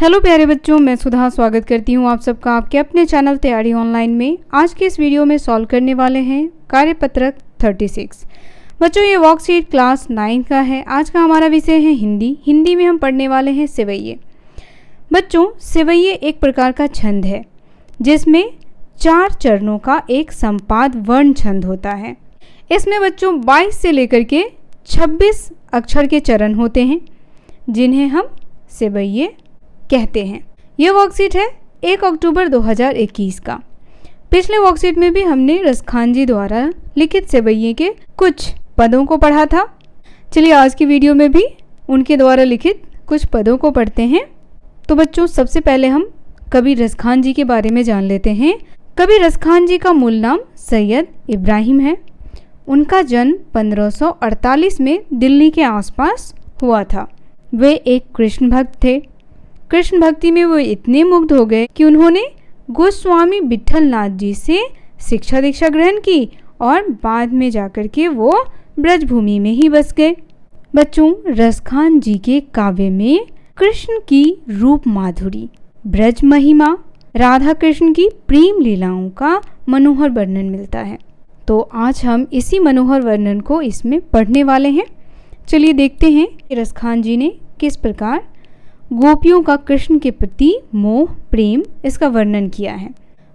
Hello प्यारे बच्चों, मैं सुधा स्वागत करती हूँ आप सबका आपके अपने चैनल तैयारी ऑनलाइन में। आज के इस वीडियो में सॉल्व करने वाले हैं कार्यपत्रक 36। बच्चों, ये वर्कशीट क्लास 9 का है। आज का हमारा विषय है हिंदी। हिंदी में हम पढ़ने वाले हैं सेवैये। बच्चों, सेवैये एक प्रकार का छंद है जिसमें 4 चरणों का एक संपाद वर्ण छंद होता है। इसमें बच्चों 22 से लेकर के 26 अक्षर के चरण होते हैं जिन्हें हम सेवैये कहते हैं। यह वर्कशीट है 1 अक्टूबर 2021 का। पिछले वर्कशीट में भी हमने रसखान जी द्वारा लिखित सेवैये के कुछ पदों को पढ़ा था। चलिए आज की वीडियो में भी उनके द्वारा लिखित कुछ पदों को पढ़ते हैं। तो बच्चों, सबसे पहले हम कवि रसखान जी के बारे में जान लेते हैं। कवि रसखान जी का मूल नाम सैयद इब्राहिम है। उनका जन्म 1548 में दिल्ली के आसपास हुआ था। वे एक कृष्ण भक्त थे। कृष्ण भक्ति में वो इतने मुग्ध हो गए कि उन्होंने गोस्वामी विठल नाथ जी से शिक्षा दीक्षा ग्रहण की और बाद में जाकर के वो ब्रजभूमि में ही बस गए। बच्चों, रसखान जी के काव्य में कृष्ण की रूप माधुरी, ब्रज महिमा, राधा कृष्ण की प्रेम लीलाओं का मनोहर वर्णन मिलता है। तो आज हम इसी मनोहर वर्णन को इसमें पढ़ने वाले हैं। चलिए देखते हैं कि रसखान जी ने किस प्रकार गोपियों का कृष्ण के प्रति मोह प्रेम इसका वर्णन किया है।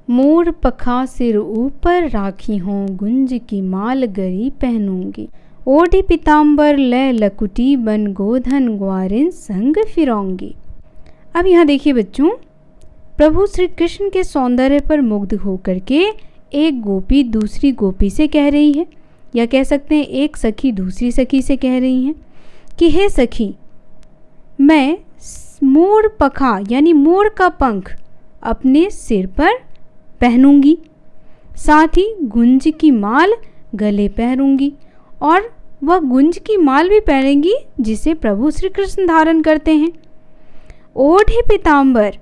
मोर पखा सिर ऊपर राखी हों, गुंज की माल गरी पहनूंगी, ओढ़ी पीताम्बर लय लकुटी, बन गोधन ग्वारिन संग फिरौंगी। अब यहाँ देखिए बच्चों, प्रभु श्री कृष्ण के सौंदर्य पर मुग्ध होकर के एक गोपी दूसरी गोपी से कह रही है, या कह सकते हैं एक सखी दूसरी सखी से कह रही है कि हे सखी, मैं मोर पखा यानी मोर का पंख अपने सिर पर पहनूंगी, साथ ही गुंज की माल गले पहनूंगी, और वह गुंज की माल भी पहनेंगी जिसे प्रभु श्री कृष्ण धारण करते हैं। ओढ़े पीताम्बर,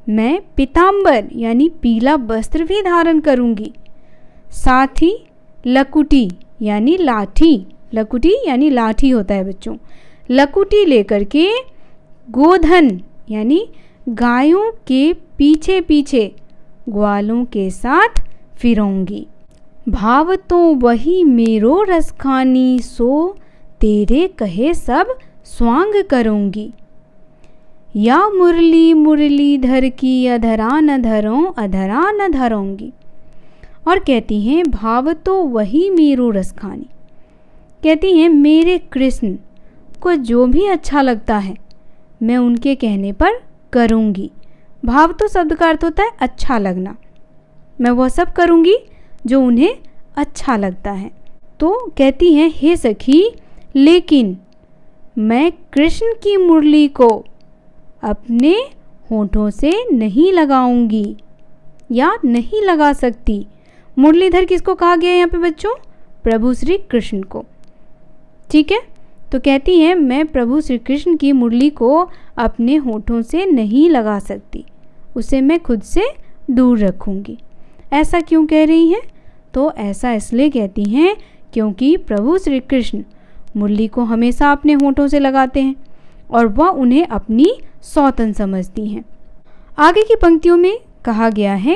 मैं पीताम्बर यानी पीला वस्त्र भी धारण करूंगी, साथ ही लकुटी यानी लाठी, लकुटी यानी लाठी होता है बच्चों, लकुटी लेकर के गोधन यानी गायों के पीछे पीछे ग्वालों के साथ फिरूंगी। भाव तो वही मेरो रसखानी, सो तेरे कहे सब स्वांग करूंगी, या मुरली मुरलीधर की अधरा न धरों, अधरा न धरोंगी। और कहती हैं भाव तो वही मेरो रसखानी, कहती हैं मेरे कृष्ण को जो भी अच्छा लगता है मैं उनके कहने पर करूंगी। भाव तो शब्द का अर्थ होता है अच्छा लगना। मैं वह सब करूंगी जो उन्हें अच्छा लगता है। तो कहती हैं हे सखी, लेकिन मैं कृष्ण की मुरली को अपने होठों से नहीं लगाऊंगी या नहीं लगा सकती। मुरलीधर किसको कहा गया है यहाँ पे बच्चों? प्रभु श्री कृष्ण को। ठीक है, तो कहती हैं मैं प्रभु श्री कृष्ण की मुरली को अपने होठों से नहीं लगा सकती, उसे मैं खुद से दूर रखूंगी। ऐसा क्यों कह रही हैं? तो ऐसा इसलिए कहती हैं क्योंकि प्रभु श्री कृष्ण मुरली को हमेशा अपने होठों से लगाते हैं और वह उन्हें अपनी सौतन समझती हैं। आगे की पंक्तियों में कहा गया है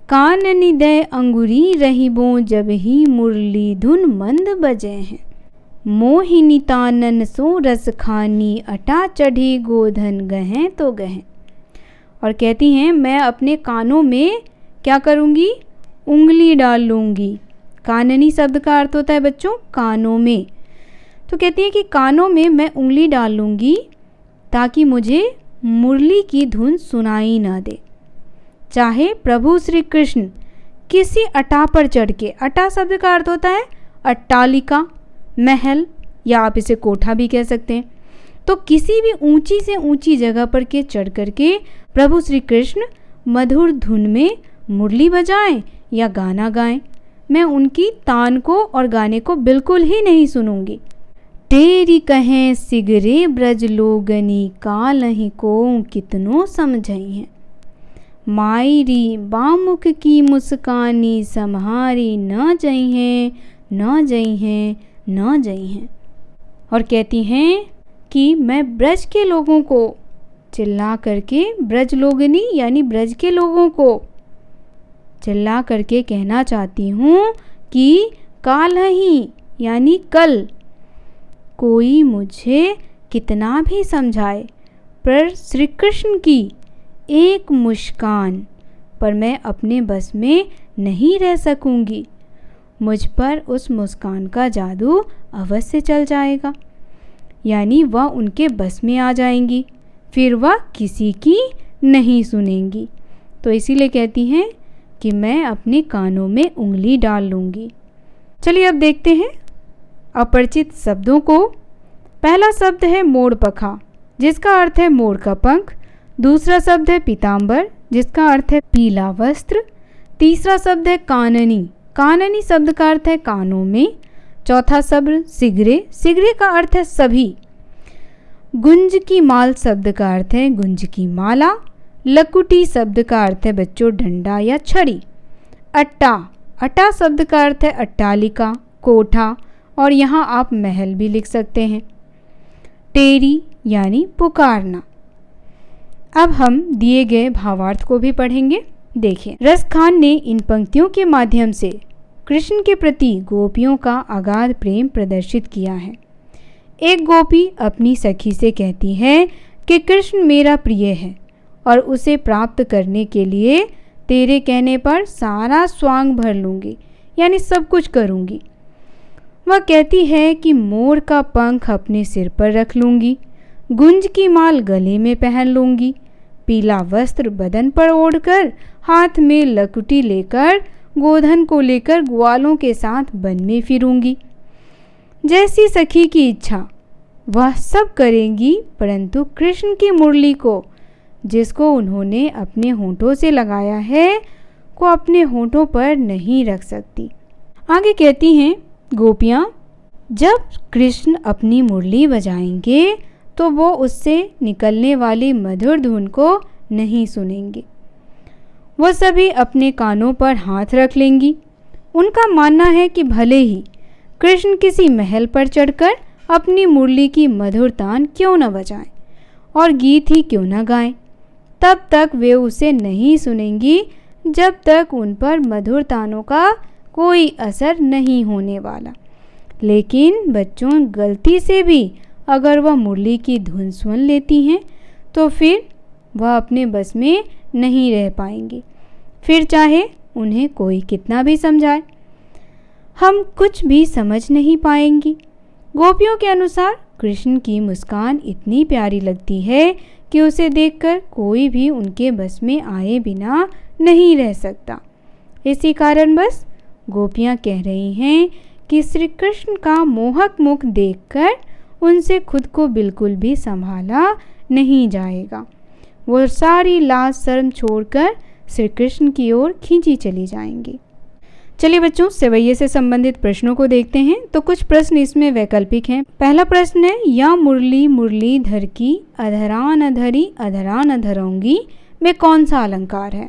कान निदय अंगुरी रहिबो, जब ही मुरली धुन मंद बजे हैं, मोहिनी तानन सो रस खानी, अटा चढ़ी गोधन गहें तो गहें। और कहती हैं मैं अपने कानों में क्या करूँगी? उंगली डाल लूँगी। काननी शब्द का अर्थ होता है बच्चों कानों में। तो कहती है कि कानों में मैं उंगली डाल लूँगी ताकि मुझे मुरली की धुन सुनाई ना दे। चाहे प्रभु श्री कृष्ण किसी अटा पर चढ़ के, अटा शब्द का अर्थ होता है अट्टालिका, महल, या आप इसे कोठा भी कह सकते हैं। तो किसी भी ऊंची से ऊंची जगह पर के चढ़ करके प्रभु श्री कृष्ण मधुर धुन में मुरली बजाएं या गाना गाएं, मैं उनकी तान को और गाने को बिल्कुल ही नहीं सुनूंगी। तेरी कहें सिगरे ब्रज लोगनी, कालहि को कितनो समझई हैं, मायरी बामुख की मुस्कानी, सम्हारी न जई हैं, न जई हैं, न जई हैं। और कहती हैं कि मैं ब्रज के लोगों को चिल्ला करके ब्रजलोगनी यानी ब्रज के लोगों को चिल्ला करके कहना चाहती हूँ कि कालहि यानी कल कोई मुझे कितना भी समझाए, पर श्री कृष्ण की एक मुस्कान पर मैं अपने बस में नहीं रह सकूंगी। मुझ पर उस मुस्कान का जादू अवश्य चल जाएगा, यानी वह उनके बस में आ जाएंगी, फिर वह किसी की नहीं सुनेंगी। तो इसीलिए कहती हैं कि मैं अपने कानों में उंगली डाल लूँगी। चलिए अब देखते हैं अपरिचित शब्दों को। पहला शब्द है मोरपखा, जिसका अर्थ है मोर का पंख। दूसरा शब्द है पीताम्बर, जिसका अर्थ है पीला वस्त्र। तीसरा शब्द है काननी, काननी शब्द का अर्थ है कानों में। चौथा शब्द सिगरे, सिगरे का अर्थ है सभी। गुंज की माल शब्द का अर्थ है गुंज की माला। लकुटी शब्द का अर्थ है बच्चों डंडा या छड़ी। अट्टा, अट्टा शब्द का अर्थ है अट्टालिका, कोठा, और यहाँ आप महल भी लिख सकते हैं। टेरी यानी पुकारना। अब हम दिए गए भावार्थ को भी पढ़ेंगे। देखिए, रस खान ने इन पंक्तियों के माध्यम से कृष्ण के प्रति गोपियों का अगाध प्रेम प्रदर्शित किया है। एक गोपी अपनी सखी से कहती है कि कृष्ण मेरा प्रिय है और उसे प्राप्त करने के लिए तेरे कहने पर सारा स्वांग भर लूँगी, यानी सब कुछ करूँगी। वह कहती है कि मोर का पंख अपने सिर पर रख लूँगी, गुंज की माल गले में पहन लूँगी, पीला वस्त्र बदन पर ओढ़कर, हाथ में लकुटी लेकर, गोधन को लेकर ग्वालों के साथ वन में फिरूंगी। जैसी सखी की इच्छा वह सब करेंगी, परंतु कृष्ण की मुरली को, जिसको उन्होंने अपने होंठों से लगाया है, को अपने होंठों पर नहीं रख सकती। आगे कहती हैं गोपियाँ, जब कृष्ण अपनी मुरली बजाएंगे तो वो उससे निकलने वाली मधुर धुन को नहीं सुनेंगी। वो सभी अपने कानों पर हाथ रख लेंगी। उनका मानना है कि भले ही कृष्ण किसी महल पर चढ़कर अपनी मुरली की मधुर तान क्यों न बजाएं और गीत ही क्यों न गाएं, तब तक वे उसे नहीं सुनेंगी जब तक उन पर मधुर तानों का कोई असर नहीं होने वाला। लेकिन बच्चों, गलती से भी अगर वह मुरली की धुन सुन लेती हैं तो फिर वह अपने बस में नहीं रह पाएंगी, फिर चाहे उन्हें कोई कितना भी समझाए, हम कुछ भी समझ नहीं पाएंगी। गोपियों के अनुसार कृष्ण की मुस्कान इतनी प्यारी लगती है कि उसे देखकर कोई भी उनके बस में आए बिना नहीं रह सकता। इसी कारण बस गोपियाँ कह रही हैं कि श्री कृष्ण का मोहक मुख देखकर उनसे खुद को बिल्कुल भी संभाला नहीं जाएगा। वो सारी लाज शर्म छोड़कर श्री कृष्ण की ओर खींची चली जाएंगी। चलिए बच्चों, सेवैये से संबंधित प्रश्नों को देखते हैं। तो कुछ प्रश्न इसमें वैकल्पिक हैं। पहला प्रश्न है, या मुरली मुरली धर की अधरा न धरी अधरा न धरऊंगी में कौन सा अलंकार है?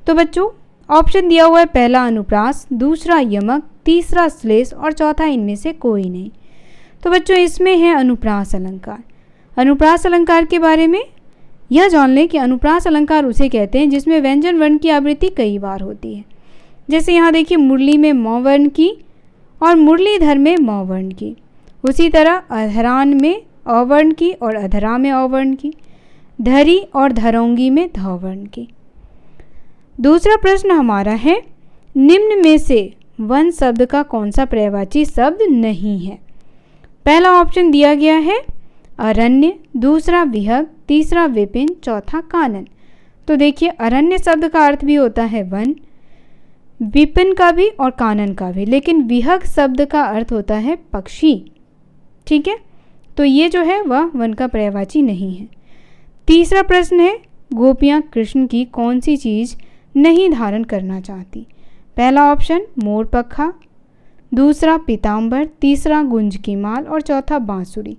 तो बच्चों ऑप्शन दिया हुआ है, पहला अनुप्रास, दूसरा यमक, तीसरा श्लेष और चौथा इनमें से कोई नहीं। तो बच्चों इसमें है अनुप्रास अलंकार। अनुप्रास अलंकार के बारे में यह जान लें कि अनुप्रास अलंकार उसे कहते हैं जिसमें व्यंजन वर्ण की आवृत्ति कई बार होती है। जैसे यहाँ देखिए, मुरली में मौ वर्ण की और मुरलीधर में मौ वर्ण की। उसी तरह अधरान में अवर्ण की और अधरा में अवर्ण की, धरी और धरौंगी में ध वर्ण की। दूसरा प्रश्न हमारा है, निम्न में से वन शब्द का कौन सा पर्यायवाची शब्द नहीं है? पहला ऑप्शन दिया गया है अरण्य, दूसरा विहग, तीसरा विपिन, चौथा कानन। तो देखिए, अरण्य शब्द का अर्थ भी होता है वन, विपिन का भी और कानन का भी, लेकिन विहग शब्द का अर्थ होता है पक्षी। ठीक है, तो ये जो है वह वन का पर्यायवाची नहीं है। तीसरा प्रश्न है, गोपियाँ कृष्ण की कौन सी चीज़ नहीं धारण करना चाहती? पहला ऑप्शन मोरपखा, दूसरा पीताम्बर, तीसरा गुंज की माल और चौथा बांसुरी।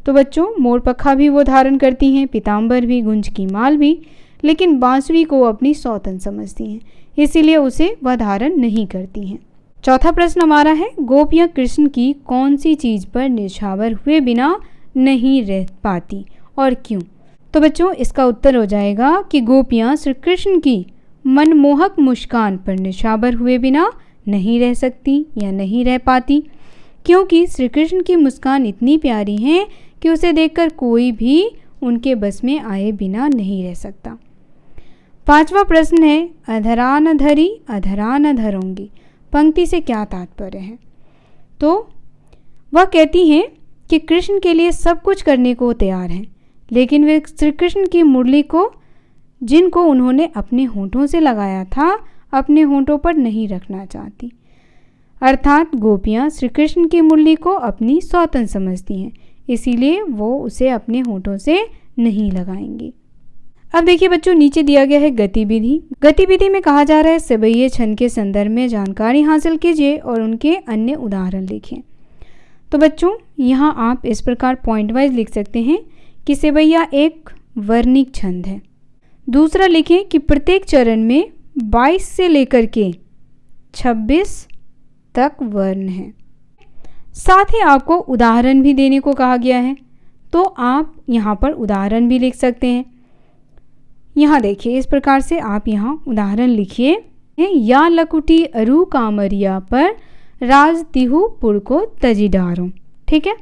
तो बच्चों मोरपखा भी वो धारण करती हैं, पीताम्बर भी, गुंज की माल भी, लेकिन बांसुरी को अपनी सौतन समझती हैं, इसीलिए उसे वह धारण नहीं करती हैं। चौथा प्रश्न हमारा है, गोपियाँ कृष्ण की कौन सी चीज़ पर निछावर हुए बिना नहीं रह पाती और क्यों? तो बच्चों इसका उत्तर हो जाएगा कि गोपियाँ श्री कृष्ण की मनमोहक मुस्कान पर निशावर हुए बिना नहीं रह सकती या नहीं रह पाती, क्योंकि श्री कृष्ण की मुस्कान इतनी प्यारी है कि उसे देखकर कोई भी उनके बस में आए बिना नहीं रह सकता। 5वां प्रश्न है, अधरा न धरी अधरा न धरूंगी, पंक्ति से क्या तात्पर्य है? तो वह कहती हैं कि कृष्ण के लिए सब कुछ करने को तैयार हैं, लेकिन वे श्री कृष्ण की मुरली को, जिनको उन्होंने अपने होंठों से लगाया था, अपने होंठों पर नहीं रखना चाहती। अर्थात गोपियाँ श्री कृष्ण की मुरली को अपनी सौतन समझती हैं, इसीलिए वो उसे अपने होंठों से नहीं लगाएंगी। अब देखिए बच्चों, नीचे दिया गया है गतिविधि। गतिविधि में कहा जा रहा है सेवैये छंद के संदर्भ में जानकारी हासिल कीजिए और उनके अन्य उदाहरण लिखें। तो बच्चों यहाँ आप इस प्रकार पॉइंट वाइज लिख सकते हैं कि सेवैया एक वर्णिक छंद है। दूसरा लिखें कि प्रत्येक चरण में 22 से लेकर के 26 तक वर्ण हैं। साथ ही आपको उदाहरण भी देने को कहा गया है, तो आप यहाँ पर उदाहरण भी लिख सकते हैं। यहाँ देखिए इस प्रकार से आप यहाँ उदाहरण लिखिए। या लकुटी अरु कामरिया पर राज तिहु पुर को तजी डारो। ठीक है,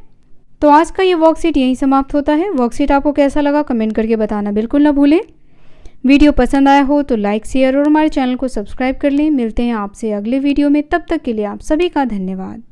तो आज का ये वर्कशीट यहीं समाप्त होता है। वर्कशीट आपको कैसा लगा कमेंट करके बताना बिल्कुल ना भूलें। वीडियो पसंद आया हो तो लाइक शेयर और हमारे चैनल को सब्सक्राइब कर लें। मिलते हैं आपसे अगले वीडियो में, तब तक के लिए आप सभी का धन्यवाद।